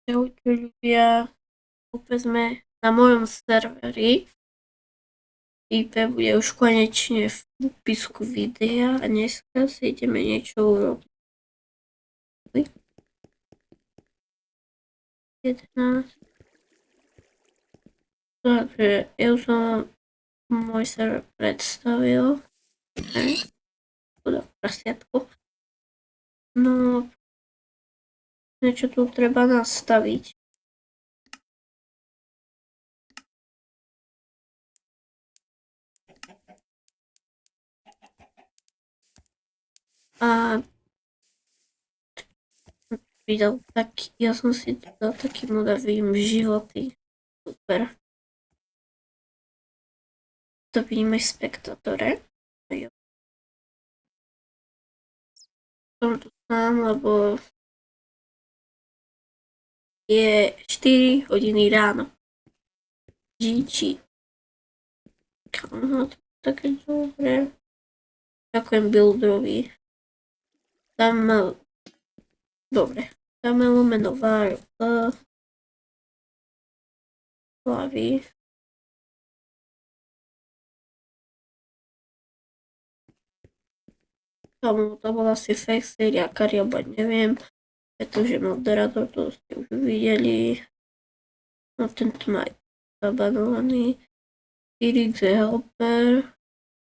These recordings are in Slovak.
Čaute ľudia, opäť sme na mojom serveri. IP bude už konečne v popisku videa a dneska si ideme niečo urobiť. 11. Takže ja už som môj server predstavil. Prasiatko. No, niečo tu treba nastaviť. A ja som si dal taký mod a vidím životy. Super. To vidíme v spektatore. Som tu sám, lebo je 4 hodiny ráno. GG. Aha, to je také dobré. Ďakujem builderovi. Dobre. Dáme lomeno var hlavy. To bola asi fake séria Kariaba, neviem. Pretože moderátor to ste už videli. No tento má zabanovaný. Irix je helper.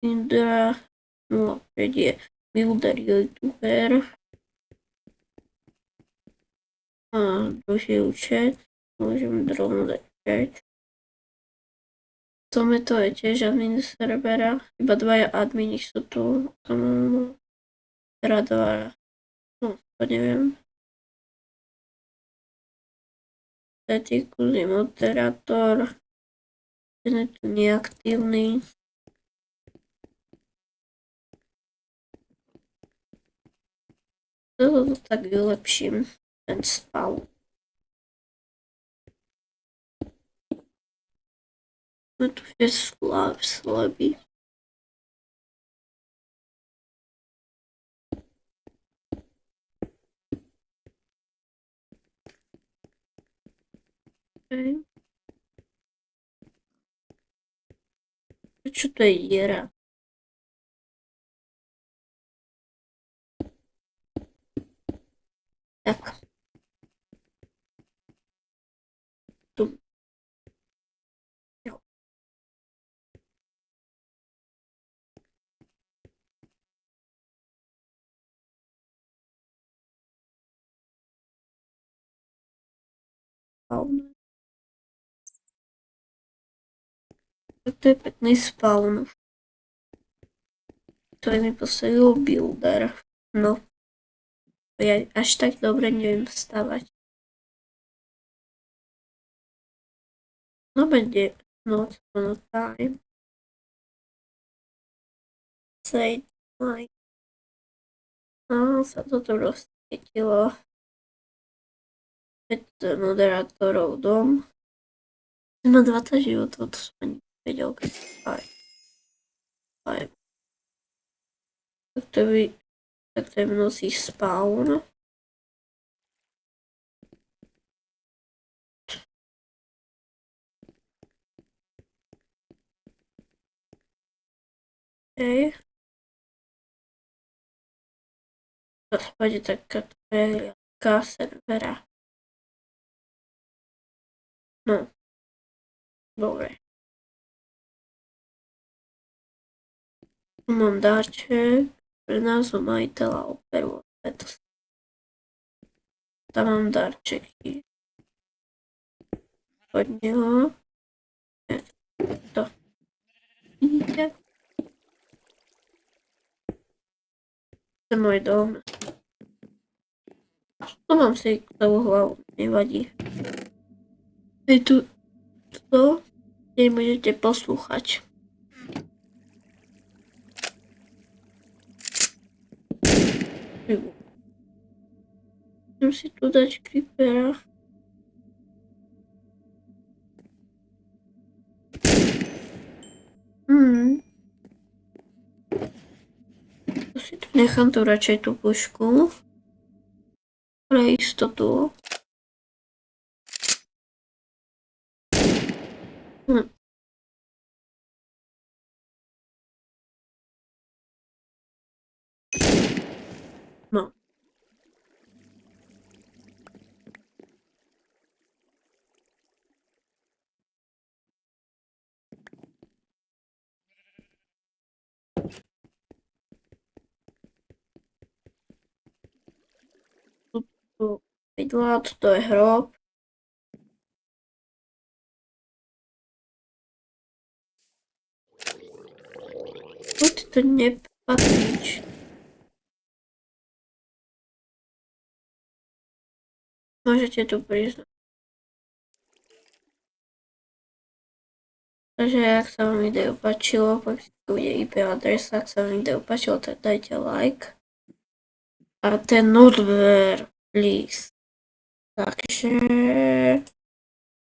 Indra 05 je builder youtuber. A druhý účet. Môžem rovno dať chat. Tome to je tiež admin servera. Iba dvaja admini sú tu. Teda dva. No, to neviem. Statikus je moderátor. Ten je tu neaktívny. Toto tak vylepším. Ten spawn. Máme tu sleby. Okay. Čo to je diera? Tak. Tu. Jo. Spawn. To je pekný spawn. To je mi postavil builder. No. Ja až tak dobre neviem stavať. No bude noc, no time. Say time. No, sa toto rozsvietilo. Je to moderátorov dom. Má 20 životov, to som ani nevedel, keď aj. Tak to je nosí spawn. Okay. To pôjde taká prehliadka servera. No. Dobre. Mám darček pre názov majiteľa operu. Tam mám darčeky. Od neho. To. Vidíte? To je môj dom. To mám si celú hlavu, nevadí. Je tu to, kde môžete poslúchať. Môžem si tu dať creepera. Nechám tu radšej tú pušku. Pre istotu. Hm. No. Tu sú vidlá, toto je hrob. Tu to nepatríš. Môžete tu prísť. Takže ak sa vám video páčilo, pokiaľ bude IP adresa, ak sa vám video páčilo, tak dajte like. A ten odber, please. Takže